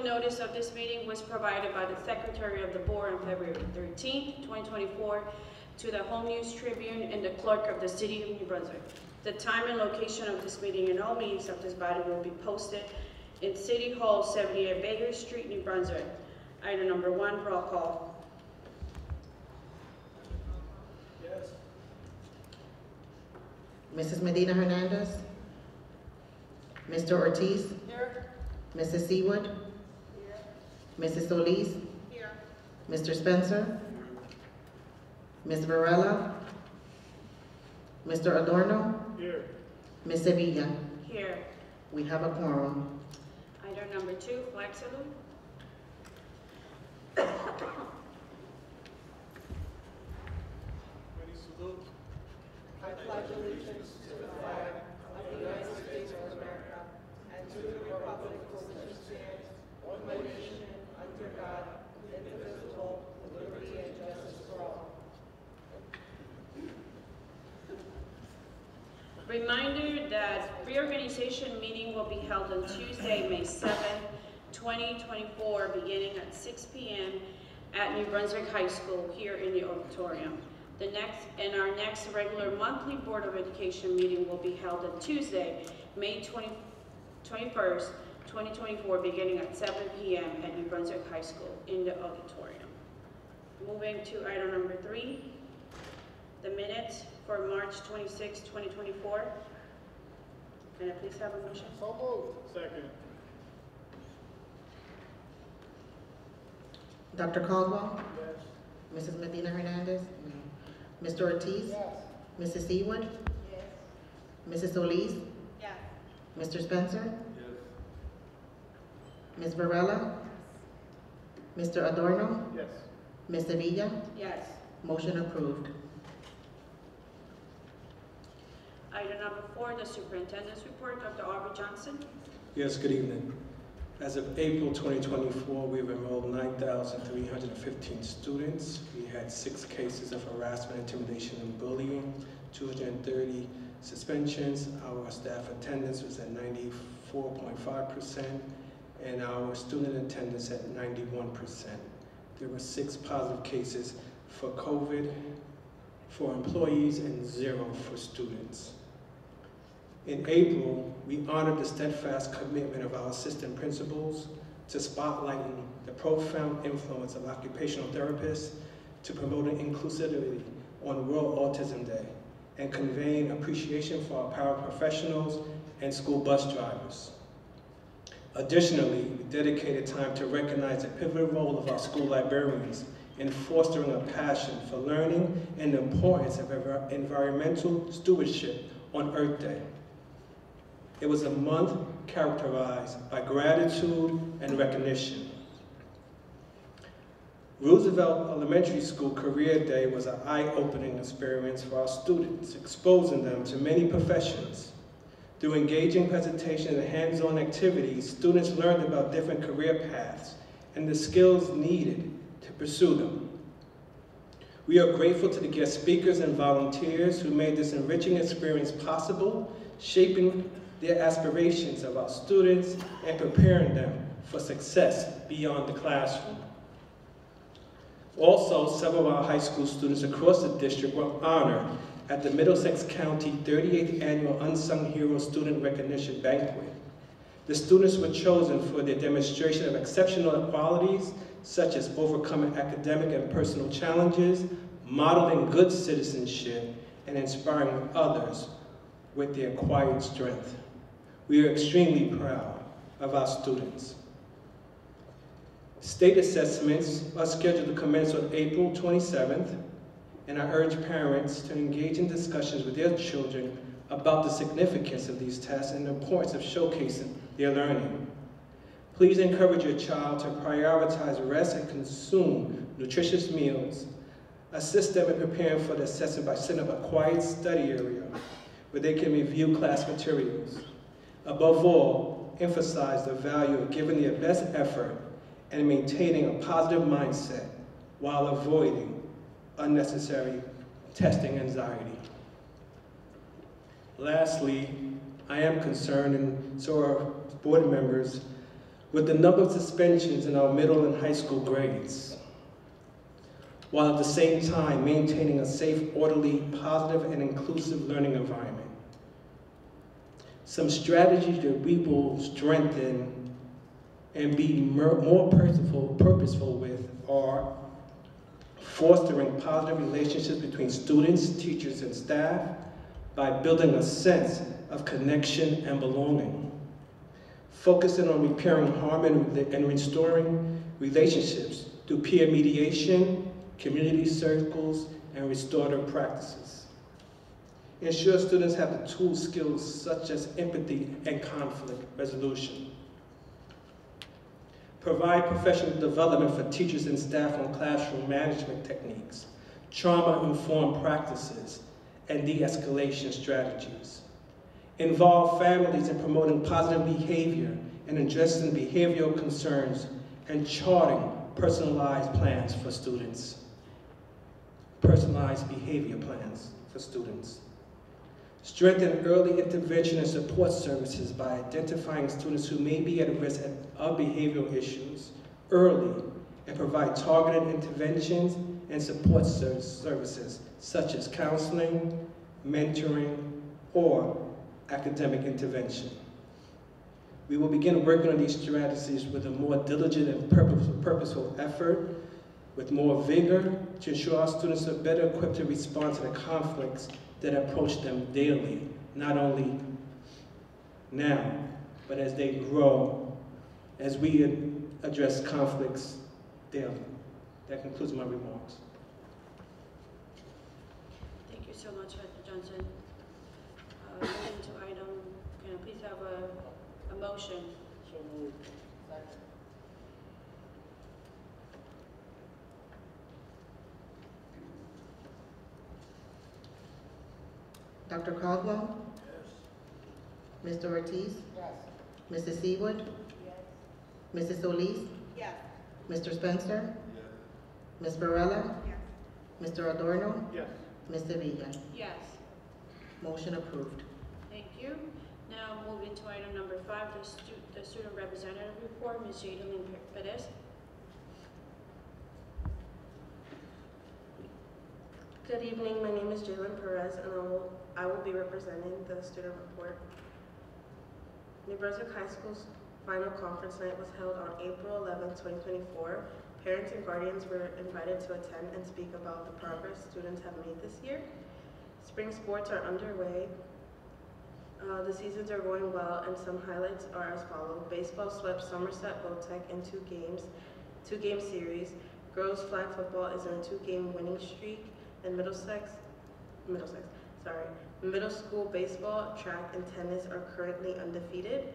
public notice of this meeting was provided by the Secretary of the Board on February 13th, 2024 to the Home News Tribune and the Clerk of the City of New Brunswick. The time and location of this meeting and all meetings of this body will be posted in City Hall, 78 Baker Street, New Brunswick. Item number 1, roll call. Yes. Mrs. Medina Hernandez? Mr. Ortiz? Here. Mrs. Seawood? Here. Mrs. Solis? Here. Mr. Spencer? Ms. Varela? Mr. Adorno? Here. Ms. Sevilla? Here. We have a quorum. Item number 2, flag salute. Ready, salute. I pledge allegiance to the flag of the United States of America and to the republic for which it stands, one nation, under God, indivisible, with liberty and justice for all. Reminder that reorganization meeting will be held on Tuesday, May 7, 2024, beginning at 6 p.m. at New Brunswick High School here in the auditorium. Our next regular monthly Board of Education meeting will be held on Tuesday, May 21st, 2024, beginning at 7 p.m. at New Brunswick High School in the auditorium. Moving to item number 3, the minutes for March 26, 2024. Can I please have a motion? So moved. Second. Dr. Caldwell? Yes. Mrs. Medina Hernandez? No. Mr. Ortiz? Yes. Mrs. Seawood? Yes. Mrs. Solis? Yes. Mr. Spencer? Yes. Ms. Varela? Mr. Adorno? Yes. Ms. Sevilla? Yes. Motion approved. Item number 4, the superintendent's report. Dr. Aubrey Johnson. Yes, good evening. As of April 2024, we've enrolled 9,315 students. We had 6 cases of harassment, intimidation, and bullying, 230 suspensions. Our staff attendance was at 94.5%, and our student attendance at 91%. There were 6 positive cases for COVID for employees and 0 for students. In April, we honored the steadfast commitment of our assistant principals to spotlighting the profound influence of occupational therapists to promoting inclusivity on World Autism Day and conveying appreciation for our paraprofessionals and school bus drivers. Additionally, we dedicated time to recognize the pivotal role of our school librarians in fostering a passion for learning and the importance of environmental stewardship on Earth Day. It was a month characterized by gratitude and recognition. Roosevelt Elementary School Career Day was an eye-opening experience for our students, exposing them to many professions. Through engaging presentation and hands-on activities, students learned about different career paths and the skills needed to pursue them. We are grateful to the guest speakers and volunteers who made this enriching experience possible, shaping the aspirations of our students and preparing them for success beyond the classroom. Also, several of our high school students across the district were honored at the Middlesex County 38th Annual Unsung Hero Student Recognition Banquet. The students were chosen for their demonstration of exceptional qualities such as overcoming academic and personal challenges, modeling good citizenship, and inspiring others with their quiet strength. We are extremely proud of our students. State assessments are scheduled to commence on April 27th, and I urge parents to engage in discussions with their children about the significance of these tests and the importance of showcasing their learning. Please encourage your child to prioritize rest and consume nutritious meals. Assist them in preparing for the assessment by setting up a quiet study area where they can review class materials. Above all, emphasize the value of giving their best effort and maintaining a positive mindset while avoiding unnecessary testing anxiety. Lastly, I am concerned, and so are board members, with the number of suspensions in our middle and high school grades, while at the same time maintaining a safe, orderly, positive, and inclusive learning environment. Some strategies that we will strengthen and be more purposeful with are fostering positive relationships between students, teachers, and staff by building a sense of connection and belonging, focusing on repairing harm and restoring relationships through peer mediation, community circles, and restorative practices. Ensure students have the tools, skills such as empathy and conflict resolution. Provide professional development for teachers and staff on classroom management techniques, trauma-informed practices, and de-escalation strategies. Involve families in promoting positive behavior and addressing behavioral concerns and charting personalized plans for students. Personalized behavior plans for students. Strengthen early intervention and support services by identifying students who may be at risk of behavioral issues early and provide targeted interventions and support services such as counseling, mentoring, or academic intervention. We will begin working on these strategies with a more diligent and purposeful effort, with more vigor, to ensure our students are better equipped to respond to the conflicts that approach them daily, not only now, but as they grow, as we address conflicts daily. That concludes my remarks. Thank you so much, Dr. Johnson. Moving to item, can I please have a motion? So moved. Dr. Caldwell? Yes. Mr. Ortiz? Yes. Mrs. Seawood? Yes. Mrs. Solis? Yes. Mr. Spencer? Yes. Ms. Varela? Yes. Mr. Adorno? Yes. Ms. Sevilla? Yes. Motion approved. Thank you. Now moving to item number 5, the student representative report. Ms. Jadalyn Perez. Good evening, my name is Jalen Perez, and I will be representing the student report. New Brunswick High School's final conference night was held on April 11, 2024. Parents and guardians were invited to attend and speak about the progress students have made this year. Spring sports are underway. The seasons are going well, and some highlights are as follows. Baseball swept Somerset Votech in two-game series. Girls flag football is on a 2-game winning streak. And middle school baseball, track, and tennis are currently undefeated.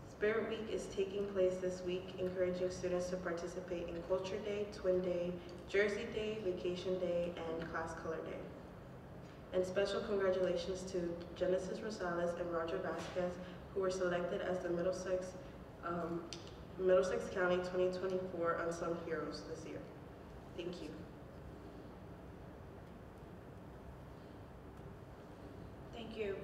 Spirit Week is taking place this week, encouraging students to participate in Culture Day, Twin Day, Jersey Day, Vacation Day, and Class Color Day. And special congratulations to Genesis Rosales and Roger Vasquez, who were selected as the Middlesex County 2024 Unsung Heroes this year. Thank you. Thank you.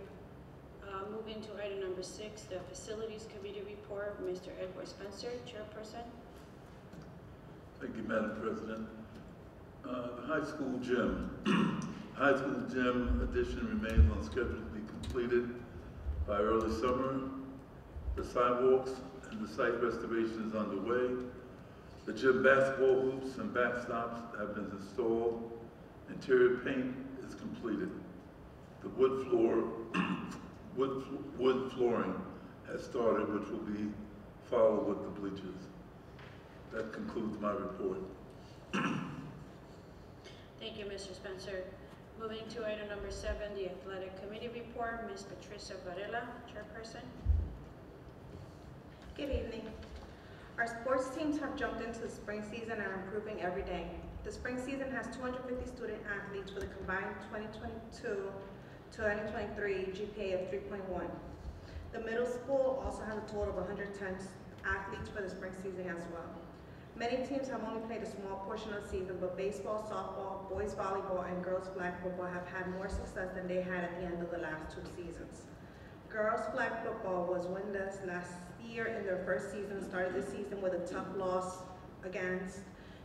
Moving to item number 6, the Facilities Committee report. Mr. Edward Spencer, Chairperson. Thank you, Madam President. The high school gym. High school gym addition remains on schedule to be completed by early summer. The sidewalks and the site restoration is underway. The gym basketball hoops and backstops have been installed. Interior paint is completed. The wood flooring has started, which will be followed with the bleachers. That concludes my report. Thank you, Mr. Spencer. Moving to item number 7, the Athletic Committee report. Ms. Patricia Varela, Chairperson. Good evening. Our sports teams have jumped into the spring season and are improving every day. The spring season has 250 student athletes with a combined 2022-2023 GPA of 3.1. The middle school also has a total of 110 athletes for the spring season as well. Many teams have only played a small portion of the season, but baseball, softball, boys volleyball, and girls flag football have had more success than they had at the end of the last 2 seasons. Girls flag football was winless last year in their first season, started the season with a tough loss against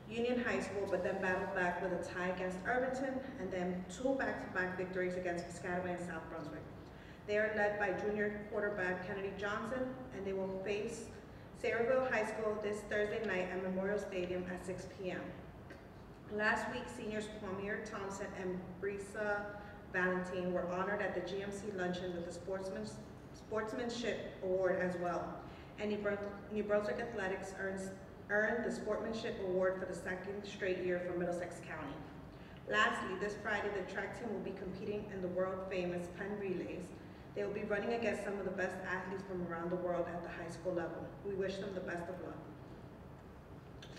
Union High School, but then battled back with a tie against Irvington, and then 2 back-to-back victories against Piscataway and South Brunswick. They are led by junior quarterback Kennedy Johnson, and they will face Sayreville High School this Thursday night at Memorial Stadium at 6 p.m. Last week, seniors Kwame Thompson and Brisa Valentine were honored at the GMC luncheon with the Sportsmanship Award as well. And New Brunswick Athletics earned the Sportsmanship Award for the 2nd straight year for Middlesex County. Lastly, this Friday, the track team will be competing in the world-famous pen relays. They will be running against some of the best athletes from around the world at the high school level. We wish them the best of luck.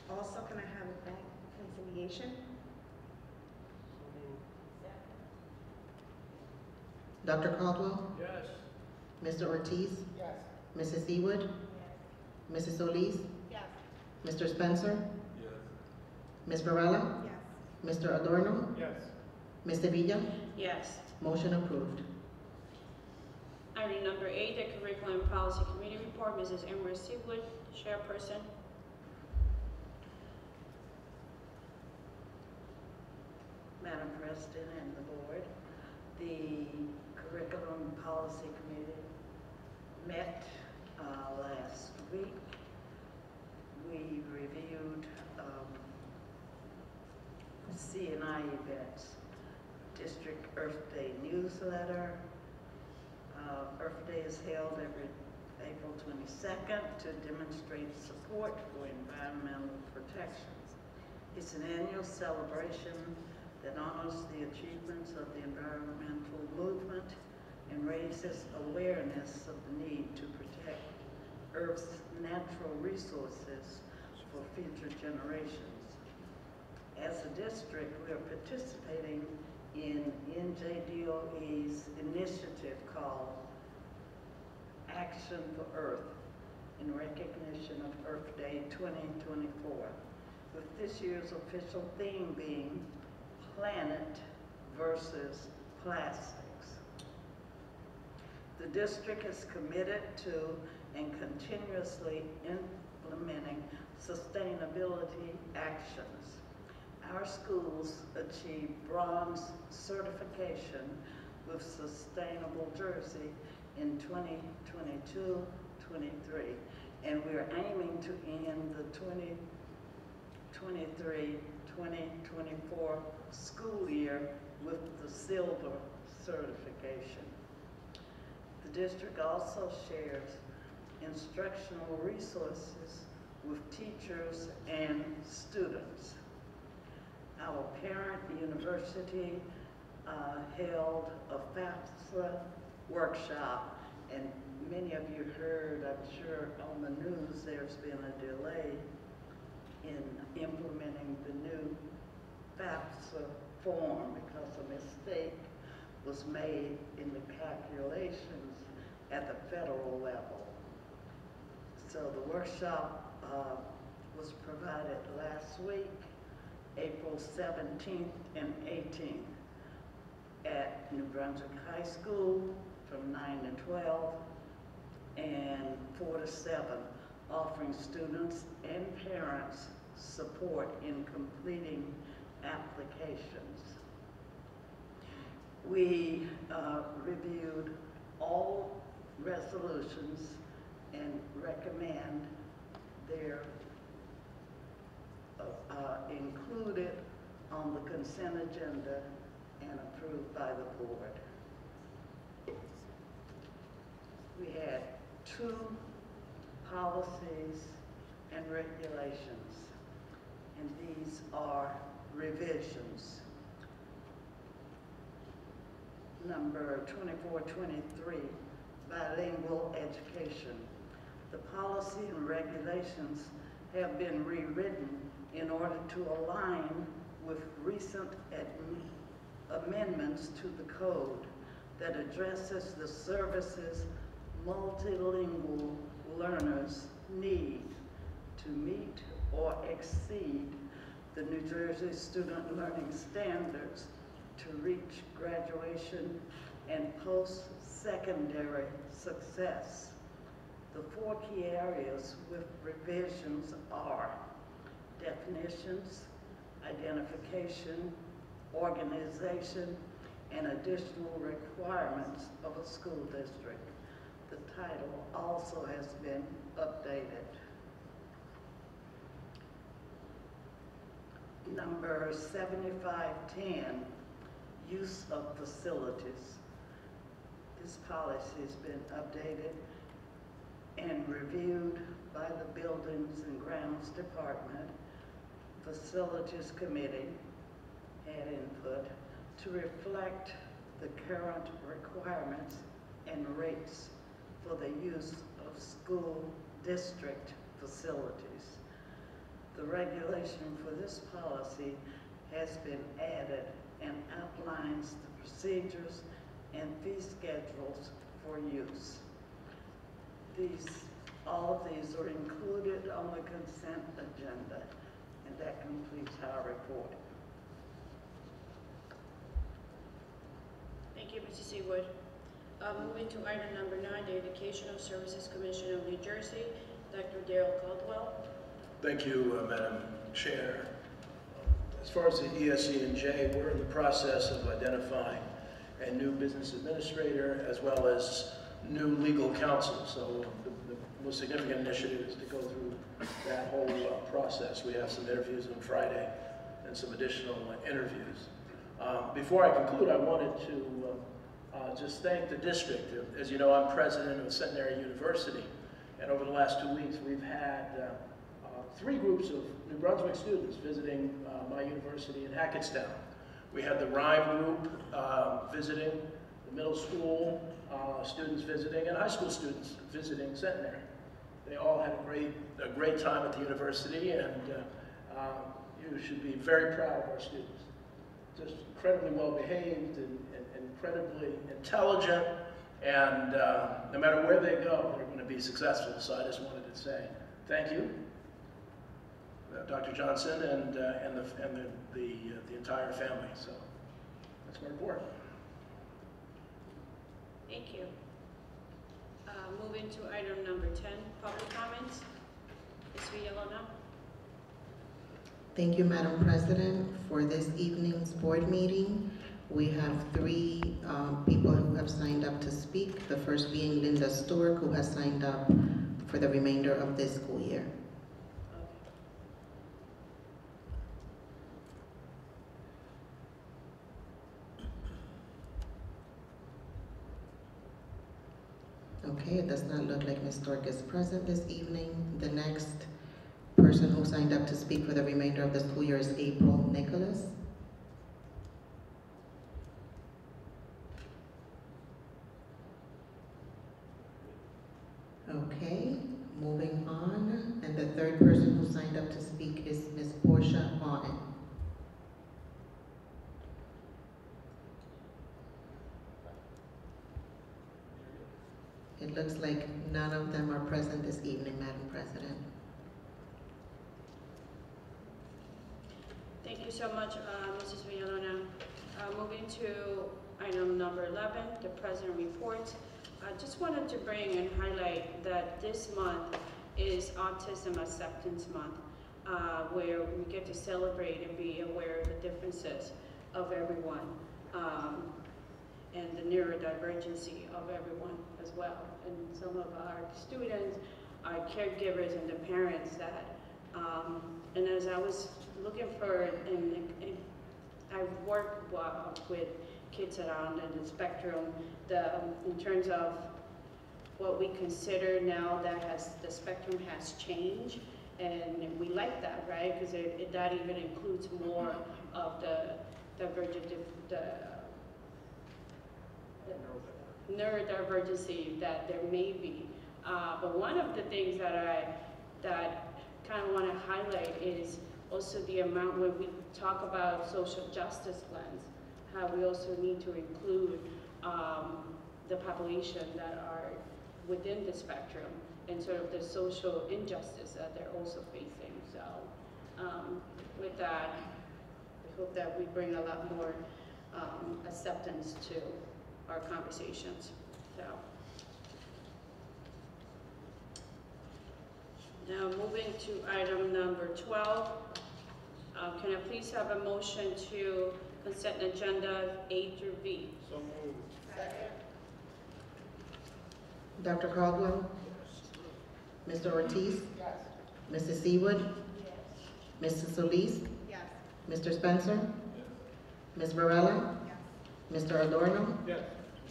Also, can I have a bank reconciliation? Dr. Caldwell? Yes. Mr. Ortiz? Yes. Mrs. Seawood? Mrs. Solis? Yes. Mr. Spencer? Yes. Ms. Varela? Yes. Mr. Adorno? Yes. Ms. Sevilla? Yes. Motion approved. Item number 8, the Curriculum and Policy Committee report. Mrs. Emery Seawood, Chairperson. Madam President and the board, the Curriculum and Policy Committee met last week. We reviewed CNI events, District Earth Day newsletter. Earth Day is held every April 22nd to demonstrate support for environmental protections. It's an annual celebration that honors the achievements of the environmental movement and raises awareness of the need to protect Earth's natural resources for future generations. As a district, we are participating in NJDOE's initiative called Action for Earth in recognition of Earth Day 2024, with this year's official theme being Planet versus Plastics. The district is committed to and continuously implementing sustainability actions. Our schools achieved bronze certification with Sustainable Jersey in 2022-23, and we are aiming to end the 2023-2024 school year with the silver certification. The district also shares instructional resources with teachers and students. Our parent university held a FAFSA workshop, and many of you heard, I'm sure, on the news there's been a delay in implementing the new FAFSA form because a mistake was made in the calculations at the federal level. So the workshop was provided last week, April 17th and 18th at New Brunswick High School from 9 to 12 and 4 to 7, offering students and parents support in completing applications. We reviewed all resolutions and recommend they're included on the consent agenda and approved by the board. We had 2 policies and regulations, and these are revisions. Number 2423, bilingual education. The policy and regulations have been rewritten in order to align with recent amendments to the code that addresses the services multilingual learners need to meet or exceed the New Jersey Student Learning Standards to reach graduation and post secondary success. The 4 key areas with revisions are definitions, identification, organization, and additional requirements of a school district. The title also has been updated. Number 7510, use of facilities. This policy has been updated and reviewed by the Buildings and Grounds Department. Facilities Committee had input to reflect the current requirements and rates for the use of school district facilities. The regulation for this policy has been added and outlines the procedures and fee schedules for use. All of these are included on the consent agenda, and that completes our report. Thank you, Mrs. Seawood. Moving to item number 9, the Educational Services Commission of New Jersey, Dr. Darrell Caldwell. Thank you, Madam Chair. As far as the ESE&J, we're in the process of identifying a new business administrator as well as new legal counsel. So the most significant initiative is to go through that whole process. We have some interviews on Friday and some additional interviews. Before I conclude, I wanted to just thank the district. As you know, I'm president of Centenary University, and over the last 2 weeks, we've had 3 groups of New Brunswick students visiting my university in Hackettstown. We had the Rhyme group visiting, the middle school students visiting, and high school students visiting Centenary. They all had a great time at the university, and you should be very proud of our students. Just incredibly well behaved and incredibly intelligent, and no matter where they go, they're going to be successful. So I just wanted to say thank you, Dr. Johnson, and the entire family. So that's my report. Thank you. Moving to item number 10, public comments. Ms. Villalona. Thank you, Madam President. For this evening's board meeting, we have 3 people who have signed up to speak. The first being Linda Stork, who has signed up for the remainder of this school year. Okay, it does not look like Ms. Stork is present this evening. The next person who signed up to speak for the remainder of the school year is April Nicholas. Okay, moving on. And the third person who signed up to speak is Ms. Portia Vaughn. It looks like none of them are present this evening, Madam President. Thank you so much, Mrs. Villalona. Moving to item number 11, the President report. I just wanted to bring and highlight that this month is Autism Acceptance Month, where we get to celebrate and be aware of the differences of everyone, and the neurodivergency of everyone as well. And some of our students, our caregivers, and the parents that, and as I was looking for, and I work with kids around in the spectrum, in terms of what we consider now that the spectrum has changed, and we like that, right? Because that even includes more of the neurodivergency that there may be. But one of the things that kind of want to highlight is also the amount when we talk about social justice lens, how we also need to include the population that are within the spectrum and sort of the social injustice that they're also facing. So with that, I hope that we bring a lot more acceptance to our conversations. out. Now, moving to item number 12. Can I please have a motion to consent agenda A through B? So moved. Dr. Caldwell? Mr. Ortiz? Mrs. Seawood? Mrs. Solis? Yes. Mr. Spencer? Ms. Varela? Mr. Adorno? Yes.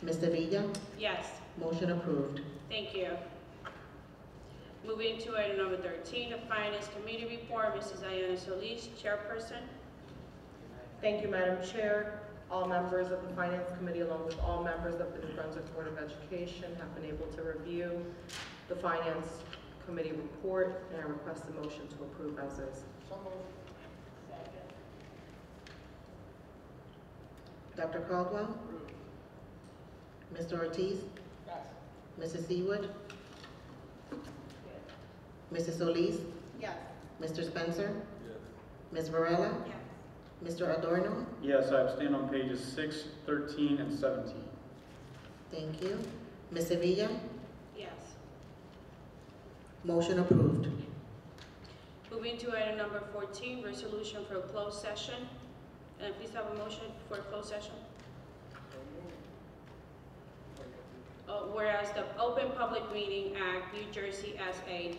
Ms. Sevilla? Yes. Motion approved. Thank you. Moving to item number 13, the Finance Committee report, Mrs. Diana Solis, Chairperson. Thank you, Madam Chair. All members of the Finance Committee, along with all members of the New Brunswick Board of Education, have been able to review the Finance Committee report, and I request a motion to approve as is. Dr. Caldwell? Mr. Ortiz? Mrs. Seawood? Mrs. Solis? Yes. Mr. Spencer? Ms. Varela? Mr. Adorno? Yes, I abstain on pages 6, 13, and 17. Thank you. Ms. Sevilla? Yes. Motion approved. Moving to item number 14, resolution for a closed session. Can I please have a motion for a closed session? Whereas the Open Public Meeting Act, New Jersey SA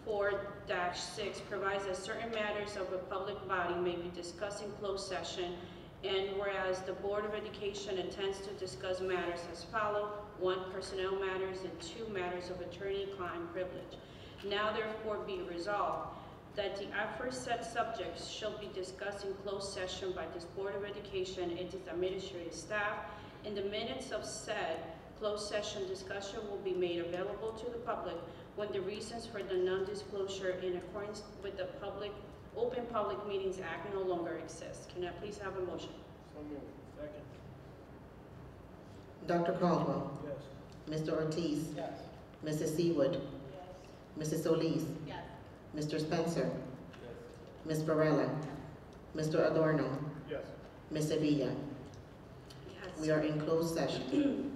10-4-6 provides that certain matters of a public body may be discussed in closed session, and whereas the Board of Education intends to discuss matters as follows: 1, personnel matters, and 2, matters of attorney-client privilege. Now therefore be resolved that the aforesaid subjects shall be discussed in closed session by this Board of Education and its administrative staff. In the minutes of said closed session discussion will be made available to the public when the reasons for the non-disclosure in accordance with the Open Public Meetings Act no longer exist. Can I please have a motion? So moved. Second. Dr. Caldwell? Yes. Mr. Ortiz? Yes. Mrs. Seawood? Mrs. Solis? Yes. Mr. Spencer? Ms. Varela? Mr. Adorno? Yes. Ms. Sevilla? Yes. We are in closed session.